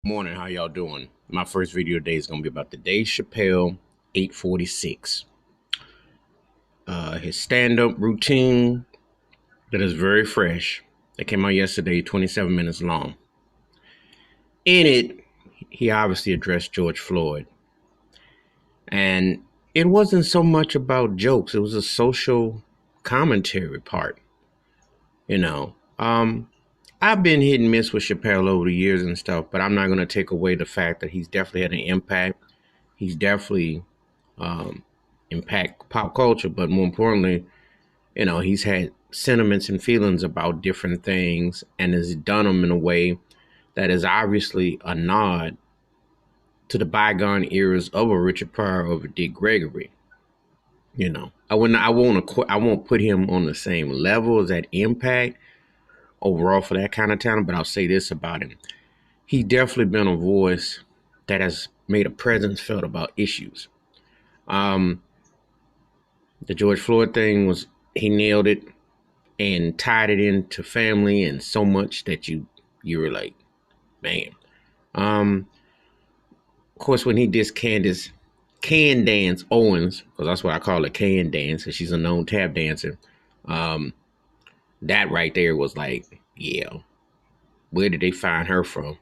Morning, how y'all doing? My first video today is gonna be about the Dave Chappelle 846. His stand-up routine that is very fresh. That came out yesterday, 27 minutes long. In it, he obviously addressed George Floyd. And it wasn't so much about jokes, it was a social commentary part. You know. I've been hit and miss with Chappelle over the years and stuff, but I'm not gonna take away the fact that he's definitely had an impact. He's definitely um, impact pop culture, but more importantly, he's had sentiments and feelings about different things and has done them in a way that is obviously a nod to the bygone eras of a Richard Pryor over Dick Gregory. I won't put him on the same level as that impact overall for that kind of talent, but I'll say this about him. He's definitely been a voice that has made a presence felt about issues. Um, The George Floyd thing was he nailed it and tied it into family and so much that you were like, man. Um, of course, when he dissed Can Dance Owens, because that's what I call it, Can Dance, because she's a known tap dancer. Um, that right there was like, yeah, where did they find her from?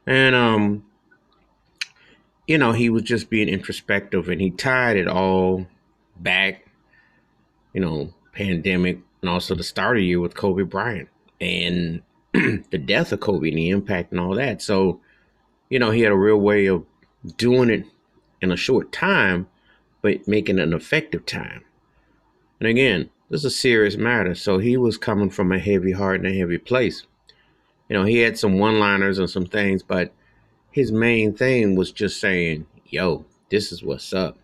And he was just being introspective and he tied it all back, pandemic and also the start of the year with Kobe Bryant and the death of Kobe and the impact and all that. So, he had a real way of doing it in a short time, but making it an effective time. And again, this is a serious matter. So he was coming from a heavy heart and a heavy place. He had some one-liners and some things, but his main thing was just saying, yo, this is what's up.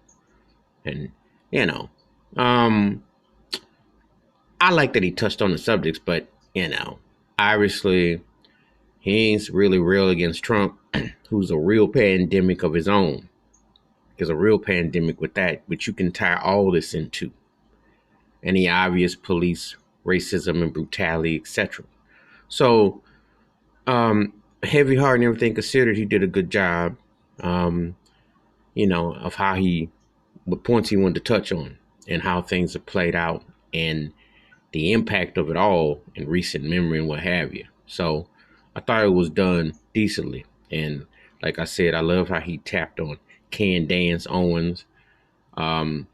And, you know, um, I like that he touched on the subjects, but, obviously he ain't really real against Trump, who's a real pandemic of his own. There's a real pandemic with that, which you can tie all this into. Any obvious police racism and brutality, etc. So, heavy heart and everything considered, he did a good job, of how what points he wanted to touch on and how things have played out and the impact of it all in recent memory and what have you. So I thought it was done decently. And like I said, I love how he tapped on Can Dance Owens. Um,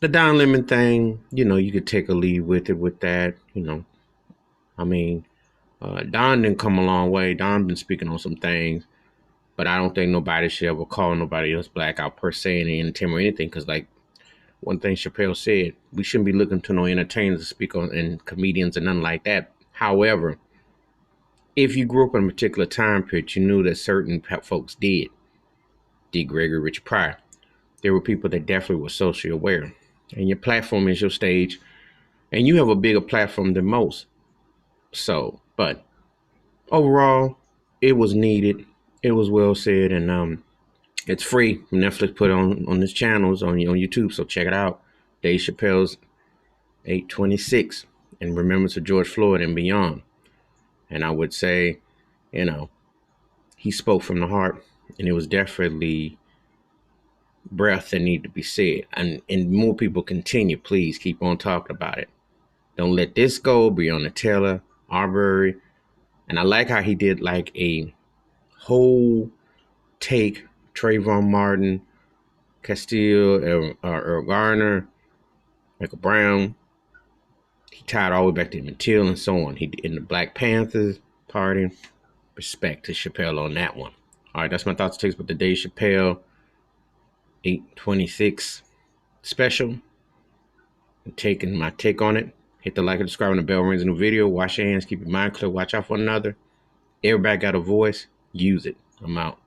the Don Lemon thing, you could take a lead with it with that. I mean, Don didn't come a long way. Don been speaking on some things, but I don't think nobody should ever call nobody else black out per se in entertainment or anything. Because like one thing Chappelle said, we shouldn't be looking to no entertainers to speak on and comedians and nothing like that. However, if you grew up in a particular time period, you knew that certain folks did. D. Gregory, Richard Pryor. There were people that definitely were socially aware. And your platform is your stage. And you have a bigger platform than most. So, but overall, it was needed. It was well said. And it's free. Netflix put it on this channel. It's on YouTube. So check it out. Dave Chappelle's 826. And remembrance of George Floyd and beyond. And I would say, he spoke from the heart, and it was definitely breath that need to be said. And more people continue. Please keep on talking about it. Don't let this go. Breonna Taylor, Arbery, and I like how he did like a whole take. Trayvon Martin, Castile, Earl Garner, Michael Brown. He tied all the way back to Emmett Till and so on. He in the Black Panthers party. Respect to Chappelle on that one. All right, that's my thoughts and takes with the Dave Chappelle 826 special. And taking my take on it. Hit the like and subscribe when the bell rings in the video. Wash your hands, keep your mind clear, watch out for one another. Everybody got a voice. Use it. I'm out.